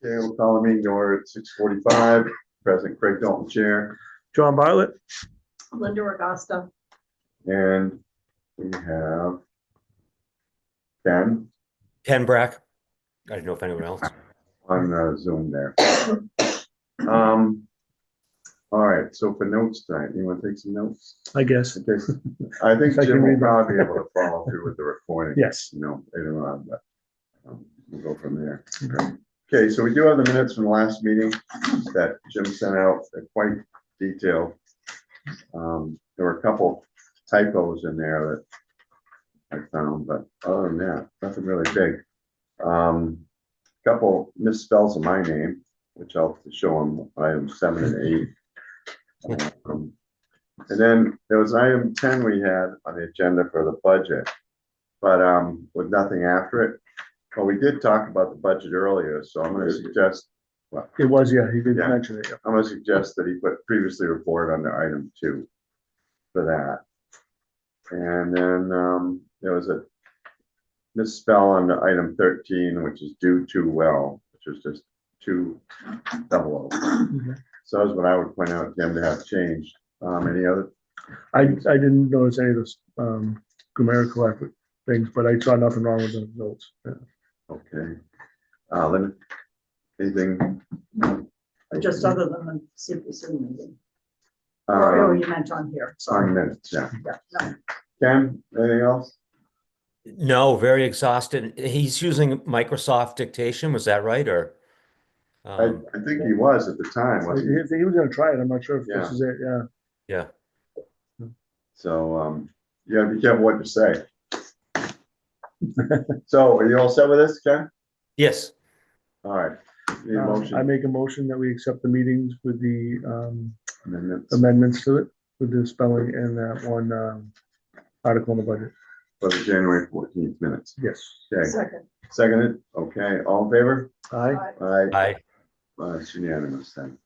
Okay, we'll call the meeting to order at 6:45. President Craig Dalton, chair, John Bartlett. Linda Augusta. and we have Ken Ken Brack. I didn't know if anyone else. on Zoom there. All right, so for notes tonight, you want to take some notes? I guess. Okay, I think I Jim can will read them. probably be able to follow through with the recording. Yes. You know, later on, but we'll go from there. Okay, so we do have the minutes from the last meeting that Jim sent out. They're quite detailed. There were a couple typos in there that I found, but other than that, nothing really big. Couple misspells of my name, which I'll show them items 7 and 8. And then there was item 10 we had on the agenda for the budget, but with nothing after it. Well, we did talk about the budget earlier, so I'm going to suggest. Well, It was, yeah, he did Yeah. mention it. Yeah. I'm going to suggest that he put previously reported under item 2 for that. And then there was a misspell on item 13, which is do too well, which was just 2 double O. Okay. So that's what I would point out to him to have changed. Any other? I didn't notice any of this grammatical things, but I saw nothing wrong with the notes. Yeah. Okay. Lynn, anything? Just other than the CPC meeting. Oh, you meant on here, On sorry. minutes, yeah. Yeah, no. Ken, anything else? No, very exhausted. He's using Microsoft dictation. Was that right? Or I think he was at the time, He wasn't he? was gonna try it. I'm not sure if Yeah. this is it. Yeah. yeah. So, you gotta be careful what you say. So, are you all set with this, Ken? Yes. All right. Need a I motion, make a motion that we accept the meetings with the amendments amendments to it, with the spelling and that one article in the budget. for the January 14th minutes. Yes. Okay, Second. seconded. Okay, all in favor? Aye. Aye. I It's unanimous then.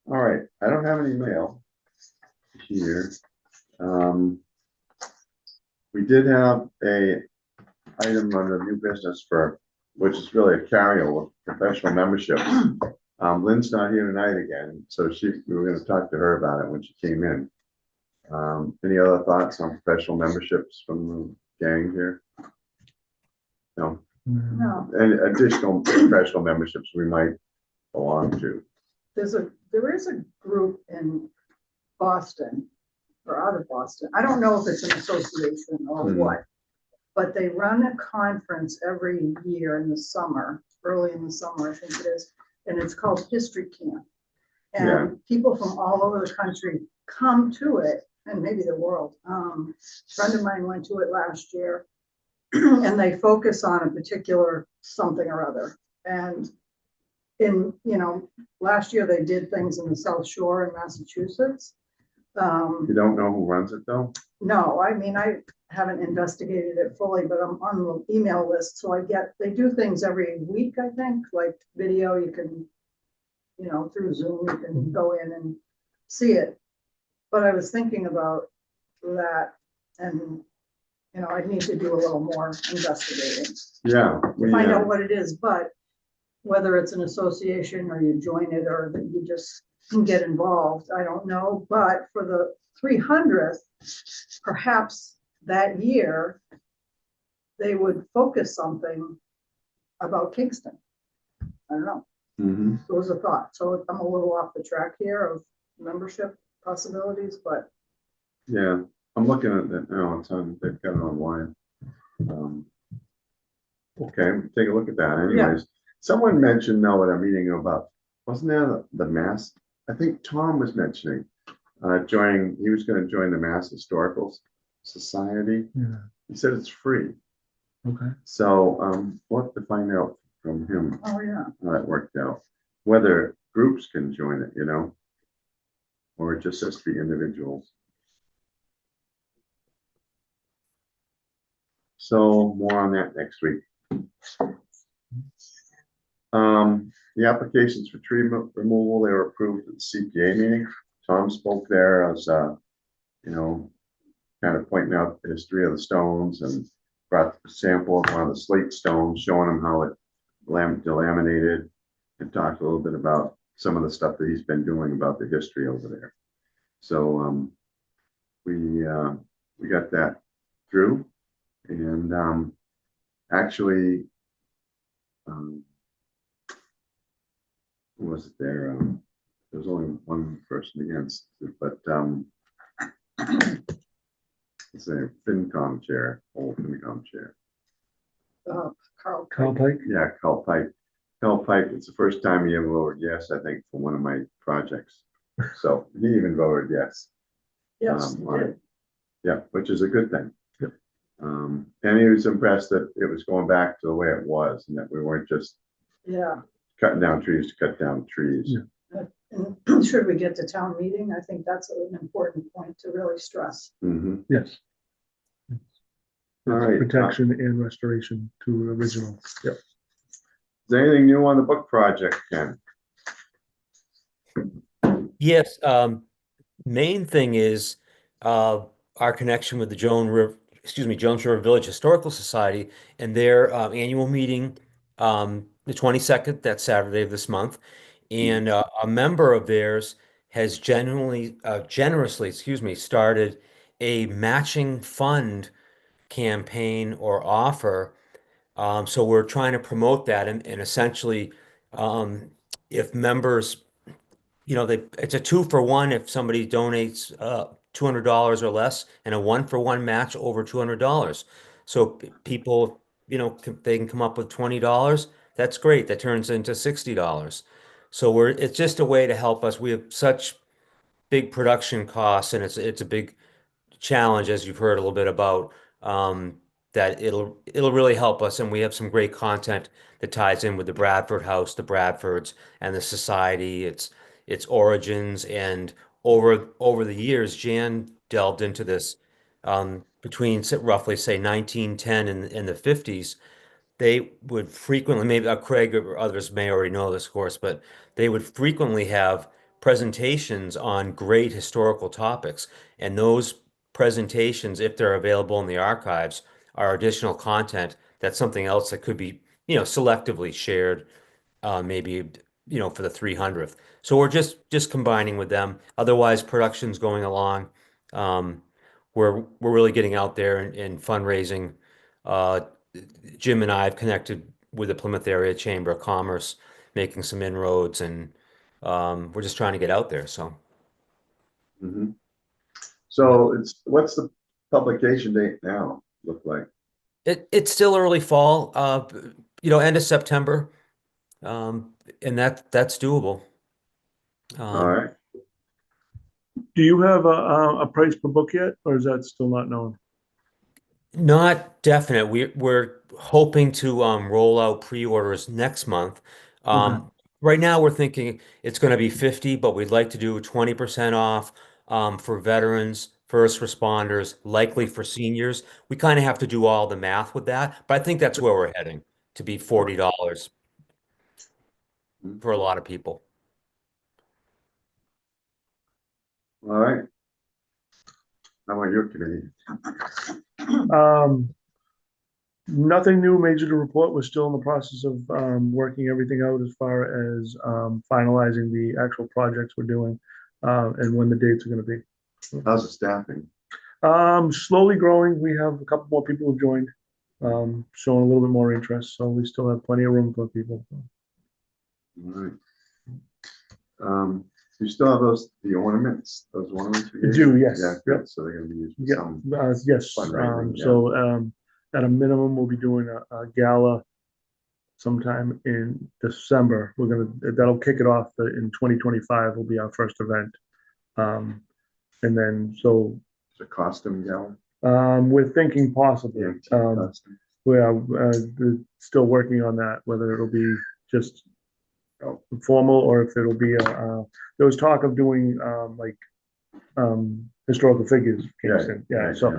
All right, I don't have any mail here. We did have a item on the new business for, which is really a carryover, professional membership. Lynn's not here tonight again, so we were gonna talk to her about it when she came in. Any other thoughts on professional memberships from the gang here? No, No, and additional professional memberships we might belong to. there is a group in Boston or out of Boston. I don't know if it's an association or Mhm. what, but they run a conference every year in the summer, early in the summer, I think it is, and it's called History Camp. Yeah. And people from all over the country come to it, and maybe the world. A friend of mine went to it last year, and they focus on a particular something or other. And last year they did things in the South Shore in Massachusetts. You don't know who runs it though? No, I mean, I haven't investigated it fully, but I'm on the email list, so they do things every week, I think, like video, you can, through Zoom, you can go in and see it. But I was thinking about that, and, I'd need to do a little more investigating Yeah. to find out what it is, but whether it's an association or you join it or that you just can get involved, I don't know. But for the 300th, perhaps that year, they would focus something about Kingston. I don't know. Mhm. It was a thought. So I'm a little off the track here of membership possibilities, but Yeah, I'm looking at that now. They've got it online. Okay, take a look at that anyways. Someone mentioned though at a meeting about, wasn't there the Mass? I think Tom was mentioning he was going to join the Mass Historical Society. Yeah. He said it's free. Okay. So we'll have to find out from him oh yeah. how that worked out. Whether groups can join it, or it just has to be individuals. So more on that next week. The applications for tree removal, they were approved at the CPA meeting. Tom spoke there as, kind of pointing out the history of the stones and brought a sample of one of the slate stones, showing them how it delaminated and talked a little bit about some of the stuff that he's been doing about the history over there. So we got that through, and actually, who was it there? There was only one person against it, but it's a FinCom chair, old FinCom chair. Carl. Carl Pike? Yeah, Carl Pike. Carl Pike, it's the first time he ever voted yes, I think, for one of my projects. So he even voted yes. Yes, he on did. it. Yeah, which is a good thing. Yep. And he was impressed that it was going back to the way it was and that we weren't just Yeah. cutting down trees to cut down trees. Yeah. And should we get to town meeting, I think that's an important point to really stress. Mhm. Yes. All right. Protection and restoration to original. Yep. Is there anything new on the book project, Ken? Yes, main thing is our connection with the Jones River Village Historical Society and their annual meeting, the 22nd, that's Saturday of this month. And a member of theirs has generously, started a matching fund campaign or offer. So we're trying to promote that, and essentially, if members, it's a 2-for-1 if somebody donates $200 or less, and a 1-for-1 match over $200. So people, they can come up with $20. That's great. That turns into $60. So it's just a way to help us. We have such big production costs, and it's a big challenge, as you've heard a little bit about, that it'll really help us. And we have some great content that ties in with the Bradford House, the Bradfords, and the society, its origins. And over the years, Jan delved into this, between roughly, say, 1910 and the 50s. They would frequently, maybe Craig or others may already know this, of course, but they would frequently have presentations on great historical topics. And those presentations, if they're available in the archives, are additional content. That's something else that could be, selectively shared, maybe, for the 300th. So we're just combining with them. Otherwise, production's going along. Um, we're really getting out there and fundraising. Uh, Jim and I have connected with the Plymouth Area Chamber of Commerce, making some inroads, and we're just trying to get out there. So Mhm. So what's the publication date now look like? it's still early fall, end of September, and that's doable. All right. Do you have a price per book yet, or is that still not known? Not definite. We're hoping to roll out pre-orders next month. Um, right now we're thinking it's going to be 50, but we'd like to do 20% off for veterans, first responders, likely for seniors. We kind of have to do all the math with that, but I think that's where we're heading, to be $40 for a lot of people. All right. How about your committee? Nothing new major to report. We're still in the process of working everything out as far as finalizing the actual projects we're doing and when the dates are going to be. How's the staffing? Slowly growing. We have a couple more people who've joined, showing a little bit more interest. So we still have plenty of room for people. All right. You still have the ornaments, those ornaments? We do, yes. Yeah, Yep. good. So they're gonna be used for Yeah, some. yes. fundraising, yeah. So at a minimum, we'll be doing a gala sometime in December. That'll kick it off. In 2025 will be our first event. And then, so It's a costume gala. we're thinking possibly. Antique costume. We're still working on that, whether it'll be just formal or if it'll be there was talk of doing historical figures, Kingston. Yeah, so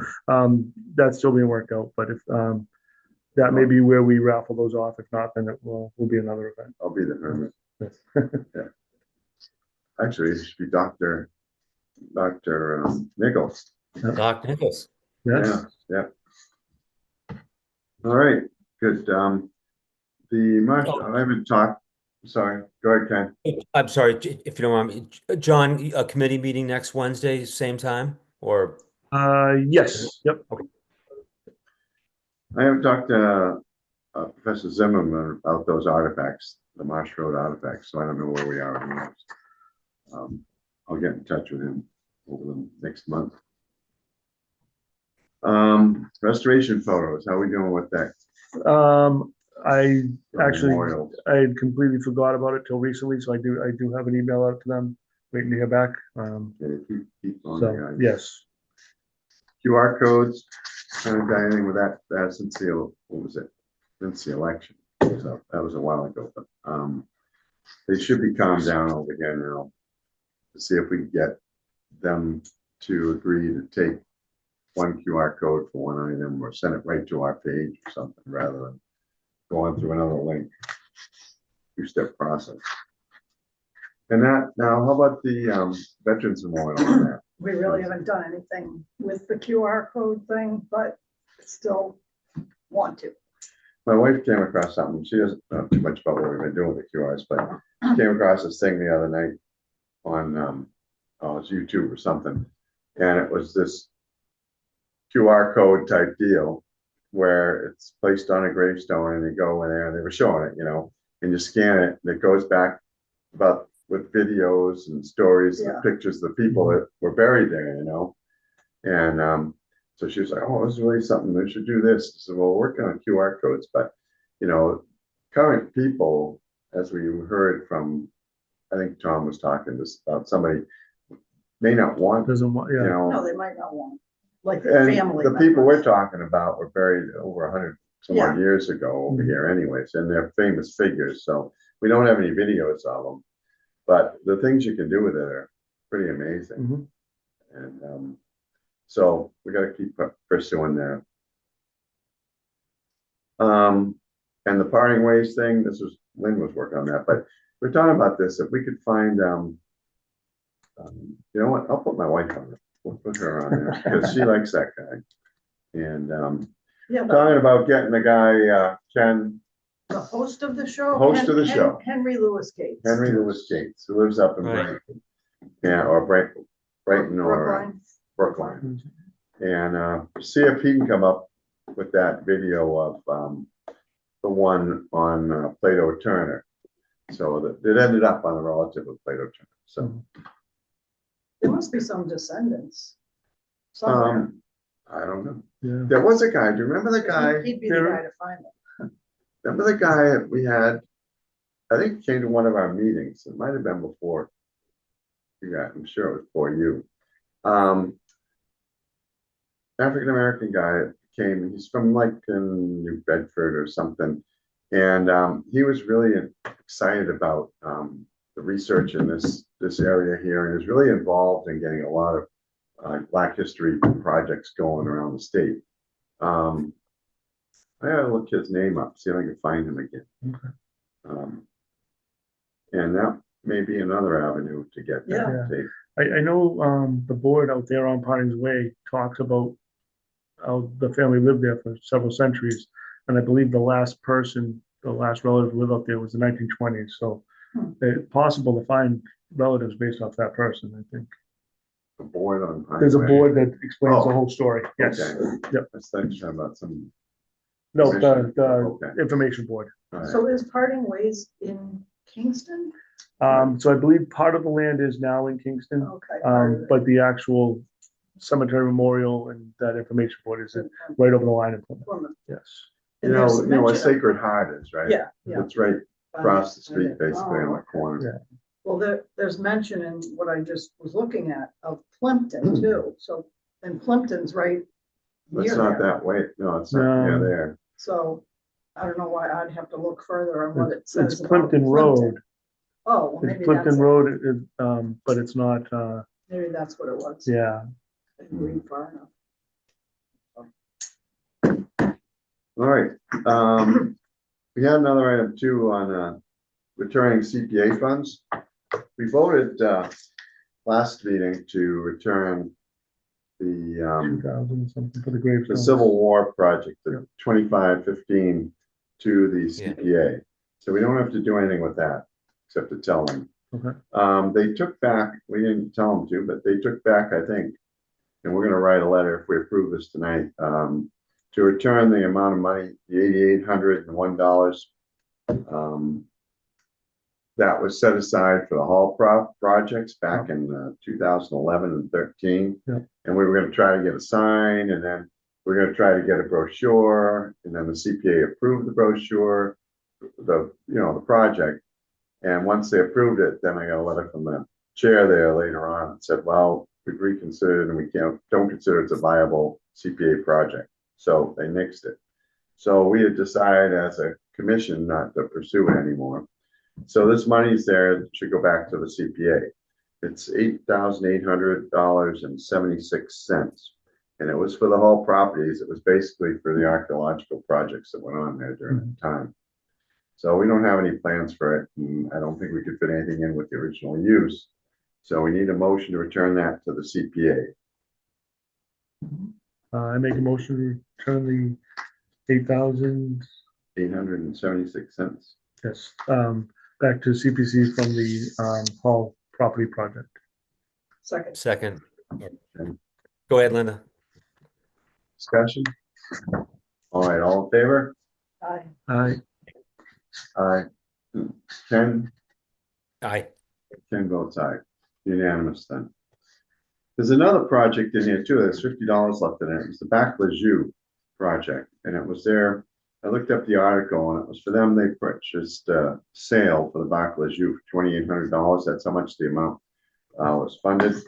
that's still being worked out. But if that may be where we raffle those off. If not, then it will be another event. I'll be the hermit. Yeah. Actually, it should be Dr. Nichols. Doc Nichols. Yes. Yeah. All right, good. The marshal, I haven't talked, sorry, go ahead, Ken. I'm sorry, if you don't mind, John, a committee meeting next Wednesday, same time, or? Yes, yep. I haven't talked to Professor Zimmerman about those artifacts, the Marsh Road artifacts, so I don't know where we are on those. I'll get in touch with him over the next month. Restoration photos, how are we doing with that? I actually, Memorials. I had completely forgot about it till recently, so I do have an email out to them, waiting to hear back. Okay, keep on So, the, yes. QR codes, haven't done anything with that, since the, what was it? Since the election, so that was a while ago, but, they should be calmed down over here now. To see if we can get them to agree to take one QR code for one item or send it right to our page or something rather than going through another link. Two-step process. And that, now, how about the Veterans Memorial on that? We really haven't done anything with the QR code thing, but still want to. My wife came across something, she doesn't know too much about what we've been doing with the QRs, but she came across this thing the other night on oh, it's YouTube or something. And it was this QR code type deal where it's placed on a gravestone and you go in there and they were showing it, you know, and you scan it and it goes back about with videos and stories, Yeah. and pictures of the people that were buried there, you know. And so she was like, oh, this is really something, they should do this. I said, well, we're working on QR codes, but you know, current people, as we heard from, I think Tom was talking to us about, somebody may not want, Doesn't want, you yeah. No, know, they might not want, like the and family. the people we're members. talking about were buried over 100 some odd years ago over here anyways, and they're famous figures, so we don't have any videos of them, but the things you can do with it are pretty amazing. Mhm. And so we got to keep pursuing that. And the parting ways thing, this was, Lynn was working on that, but we're talking about this, if we could find, you know what, I'll put my wife on it, we'll put her on there, because she likes that guy. And Yeah, talking about getting the guy, Ken, the host of the show. Host of the show. Henry Louis Gates. Henry Louis Gates, who lives up in Right. Brighton. Yeah, or Brighton or Brookline. Brookline. And see if he can come up with that video of the one on Plato Turner. So that it ended up on a relative of Plato Turner. So There must be some descendants somewhere. I don't know. Yeah. There was a guy. Do you remember the guy? He'd be the guy to find them. Remember the guy that we had? I think he came to one of our meetings. It might have been before. Yeah, I'm sure it was for you. African American guy came. He's from like in New Bedford or something, and he was really excited about the research in this area here, and is really involved in getting a lot of Black history projects going around the state. I gotta look his name up, see if I can find him again. Okay. And that may be another avenue to get that tape. I know the board out there on Pines Way talks about how the family lived there for several centuries. And I believe the last relative to live up there was the 1920s. So it's possible to find relatives based off that person, I think. The board on Pine There's a Way. board that explains the Oh, whole story. Yes. Okay. Yep. I thought you were talking about some. No, Commission. the Okay. information board. All right. So is Parting Ways in Kingston? So I believe part of the land is now in Kingston, Okay. but the actual cemetery memorial and that information board is right over the line in Plymouth. Plymouth. Yes. And You there's know, some where mention of- Sacred Heart is, right? Yeah, yeah. It's right across the street, basically on the corner. Yeah. Well, there's mention in what I just was looking at of Plimpton too. So, and Plimpton's right But it's near not there. that way. No, it's not near No. there. So I don't know why I'd have to look further on what it says. It's about Plimpton Road. Oh, well, It's maybe Plimpton that's it. Road, but it's not, Maybe that's what it was. yeah. I didn't read far enough. All right. We had another item too on returning CPA funds. We voted last meeting to return the 2,000 something for the the gravestone. Civil War project, the 2515 to the Yeah. CPA. So we don't have to do anything with that, except to tell them. Okay. They took back, we didn't tell them to, but they took back, I think, and we're gonna write a letter if we approve this tonight, to return the amount of money, the $8,801, that was set aside for the hall projects back in 2011 and 13. Yeah. And we were gonna try to get a sign, and then we're gonna try to get a brochure, and then the CPA approved the brochure, the project. And once they approved it, then I got a letter from the chair there later on that said, well, we've reconsidered and we don't consider it's a viable CPA project. So they nixed it. So we had decided as a commission not to pursue it anymore. So this money's there, it should go back to the CPA. It's $8,800.76. And it was for the whole properties. It was basically for the archaeological projects that went on there during the time. So we don't have any plans for it. And I don't think we could fit anything in with the original use. So we need a motion to return that to the CPA. I make a motion to return the 8,000, $876. yes, back to CPC from the hall property project. Second. Second. Go ahead, Linda. Discussion? All right, all in favor? Aye. Aye. Aye. Ken Aye. votes aye. Unanimous then. There's another project in here too. There's $50 left in it. It's the Back Lejeune project, and it was there. I looked up the article, and it was for them. They purchased a sale for the Back Lejeune for $2,800. That's how much the amount was funded.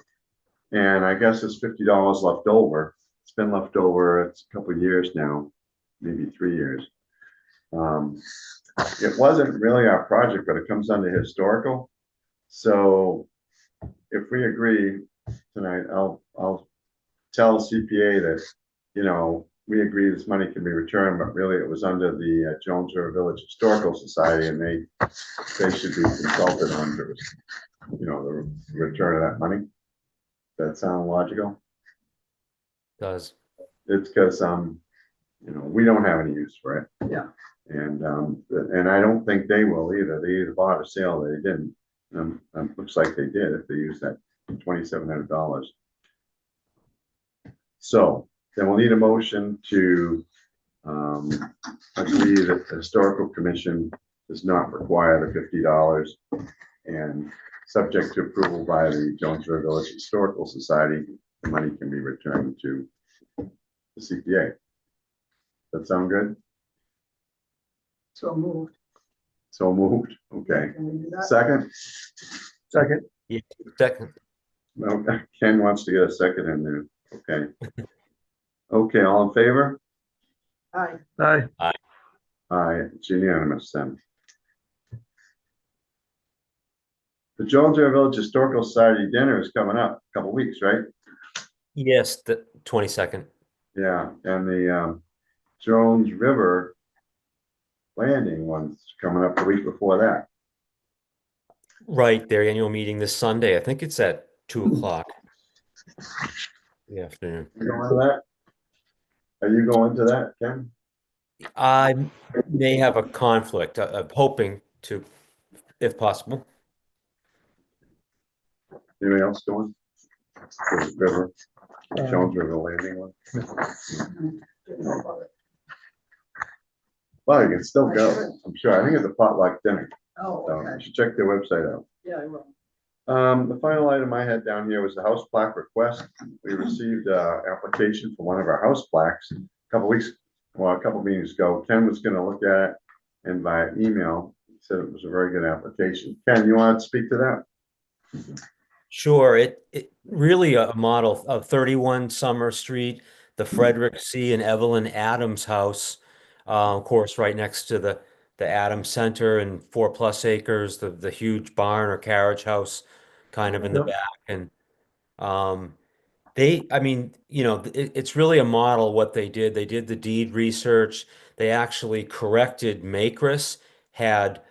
And I guess there's $50 left over. It's been left over. It's a couple of years now, maybe 3 years. It wasn't really our project, but it comes under historical. So if we agree tonight, I'll tell CPA that, we agree this money can be returned, but really it was under the Jones River Village Historical Society, and they should be consulted on the return of that money. Does that sound logical? Does. It's because we don't have any use for it. Yeah. And I don't think they will either. They either bought or sale, they didn't. Looks like they did if they used that $2,700. So then we'll need a motion to agree that the historical commission does not require the $50, and subject to approval by the Jones River Village Historical Society, the money can be returned to the CPA. That sound good? So moved. So moved. Okay. Can we do that? Second? Second. Second. No, Ken wants to get a second in there. Okay. Okay, all in favor? Aye. Aye. Aye, it's unanimous then. The Jones River Village Historical Society dinner is coming up a couple weeks, right? Yes, the 22nd. Yeah, and the Jones River Landing one's coming up the week before that. Right, their annual meeting this Sunday. I think it's at 2:00 in the afternoon. You going to that? Are you going to that, Ken? I may have a conflict. I'm hoping to, if possible. Anybody else going? The river, Jones River Landing one? Didn't know about it. Well, you can still go, I'm sure. I think it's a potluck dinner. Oh, So okay. you should check their website out. Yeah, I will. The final item I had down here was the house plaque request. We received an application for one of our house plaques a couple meetings ago. Ken was gonna look at it, and by email, he said it was a very good application. Ken, you want to speak to that? Sure, it really a model of 31 Summer Street, the Frederick C. and Evelyn Adams house, of course, right next to the Adams Center and 4+ acres, the huge barn or carriage house, kind of in the Yep. back, and I mean, it's really a model what they did. They did the deed research. They actually corrected Macris, had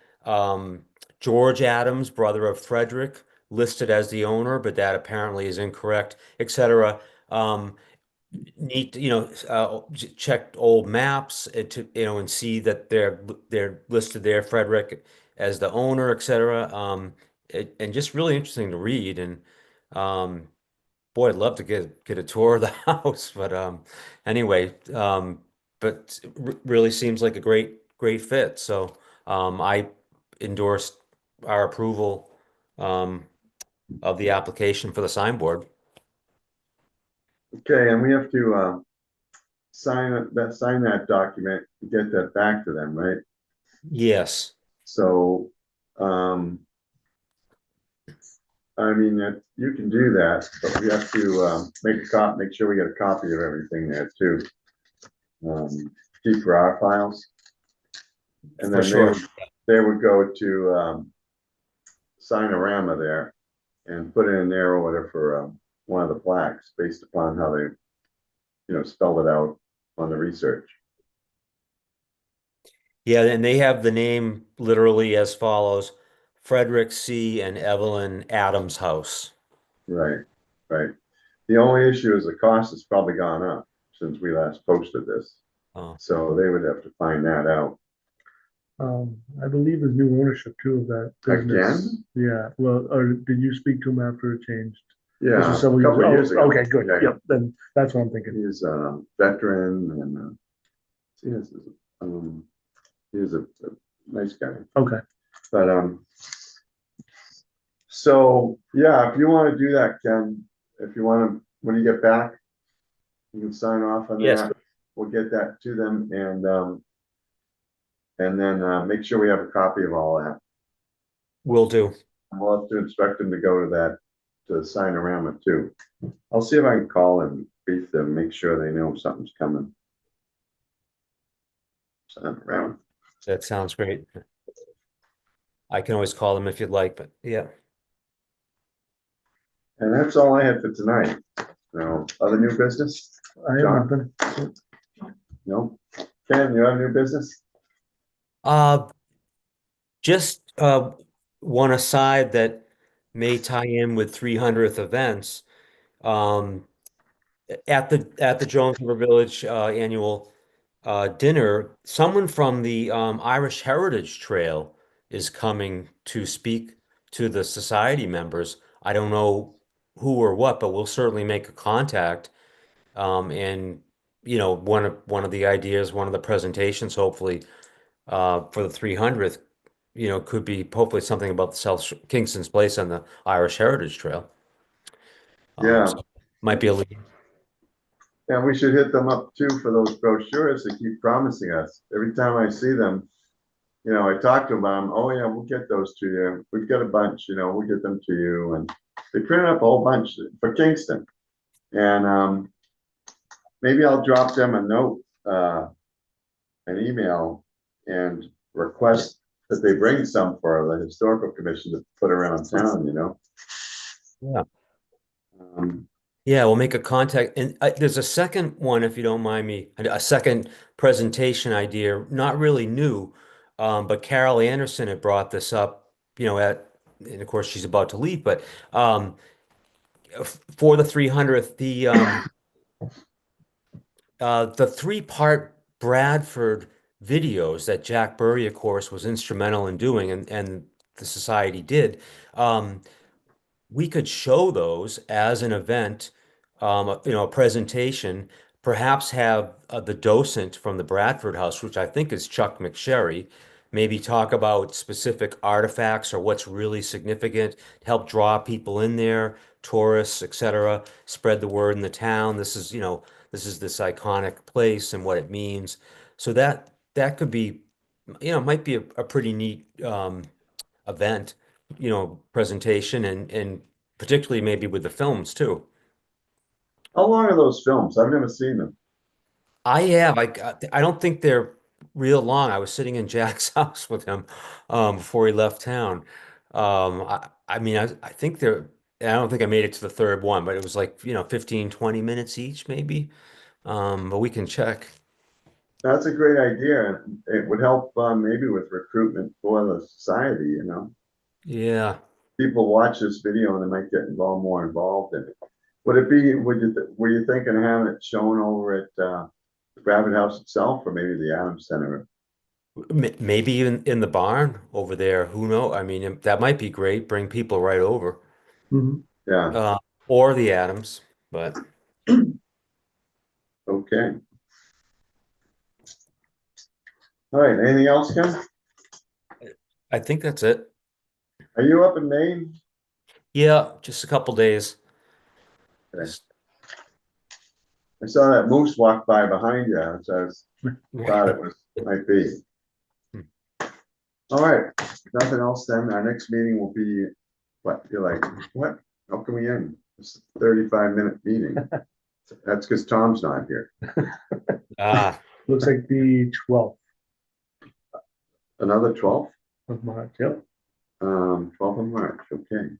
George Adams, brother of Frederick, listed as the owner, but that apparently is incorrect, etc. need to, check old maps to, and see that they're listed there, Frederick as the owner, et cetera. And just really interesting to read. And boy, I'd love to get a tour of the house. But anyway, but really seems like a great fit. So I endorsed our approval um, of the application for the signboard. Okay, and we have to, sign that document, get that back to them, right? Yes. So, um, I mean, that you can do that, but we have to, make sure we get a copy of everything there too. Um, keep for our files. And For then sure. they would go to, Signorama there and put in their order for, one of the plaques based upon how they, spelled it out on the research. Yeah, and they have the name literally as follows: Frederick C. and Evelyn Adams House. Right, right. The only issue is the cost has probably gone up since we last posted this. Oh, So they would have to find that out. I believe there's new ownership too of that business. Again? Yeah, well, or did you speak to him after it changed? This Yeah, was a several couple of years. years ago. Okay, good. Yeah. Yep, then that's what I'm thinking. He's a veteran and, he is, um, he is a nice guy. Okay, But, so, yeah, if you want to do that, Ken, if you want to, when you get back, you can sign off on yes, that. We'll get that to them and then, make sure we have a copy of all that. will do. And we'll have to instruct them to go to that, to the Signorama too. I'll see if I can call and brief them, make sure they know something's coming. Signorama. That sounds great. I can always call them if you'd like, but yeah. And that's all I had for tonight. No, other new business? I have John? nothing. No? Ken, you have new business? Uh, just one aside that may tie in with 300th events. Um, at the Jones River Village annual dinner, someone from the Irish Heritage Trail is coming to speak to the society members. I don't know who or what, but we'll certainly make a contact. And one of the ideas, one of the presentations, hopefully for the 300th, could be hopefully something about the Kingston's place on the Irish Heritage Trail. Yeah. So might be a lead. And we should hit them up too for those brochures they keep promising us. Every time I see them, I talk to them about them. Oh yeah, we'll get those to you. We've got a bunch, we'll get them to you. And they printed up a whole bunch for Kingston. And maybe I'll drop them a note, an email and request that they bring some for the historical commission to put around town. Yeah. Um, Yeah, we'll make a contact. And there's a second one, if you don't mind me, a second presentation idea, not really new, but Carol Anderson had brought this up, and of course she's about to leave, but for the 300th, the three-part Bradford videos that Jack Burry, of course, was instrumental in doing, and the society did. Um, we could show those as an event, a presentation, perhaps have the docent from the Bradford House, which I think is Chuck McSherry, maybe talk about specific artifacts or what's really significant, help draw people in there, tourists, etc., spread the word in the town. This is this iconic place and what it means. So that could be, might be a pretty neat event, presentation and particularly maybe with the films too. how long are those films? I've never seen them. I don't think they're real long. I was sitting in Jack's house with him before he left town. I mean, I think I don't think I made it to the third one, but it was like, 15, 20 minutes each maybe. But we can check. That's a great idea. It would help maybe with recruitment for the society. Yeah. People watch this video and they might get more involved in it. Would it be, were you thinking of having it shown over at, the Rabbit House itself, or maybe the Adams Center? Maybe even in the barn over there. Who knows? I mean, that might be great. Bring people right over. Mhm. Yeah, Or the Adams, but okay. All right, anything else, Ken? I think that's it. Are you up in Maine? Yeah, just a couple days. Okay. Just- I saw that moose walk by behind you, so I thought it might be. All right, nothing else then. Our next meeting will be, what, you're like, what? How can we end? It's a 35-minute meeting. That's because Tom's not here. Ah, Looks like the 12th Another 12th? of March, yep. 12th of March, okay.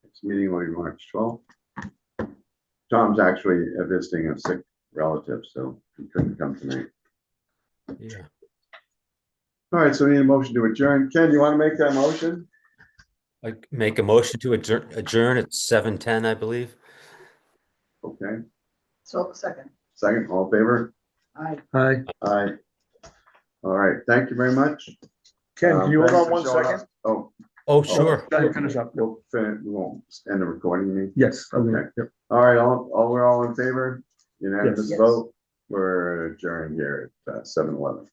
This meeting will be March 12th. Tom's actually visiting a sick relative, so he couldn't come tonight. yeah. All right, so we need a motion to adjourn. Ken, you want to make that motion? I make a motion to adjourn at 7:10, I believe. Okay, So second, second, all in favor? I. Hi, Aye. All right, thank you very much. Ken, can you hold Thanks on for one showing second? up. Oh, Oh, sure. Let me finish up. we won't end the recording, you mean? Yes, okay, Okay. yep. All right, we're all in favor? Unanimous Yes. vote? We're adjourned here at 7:11.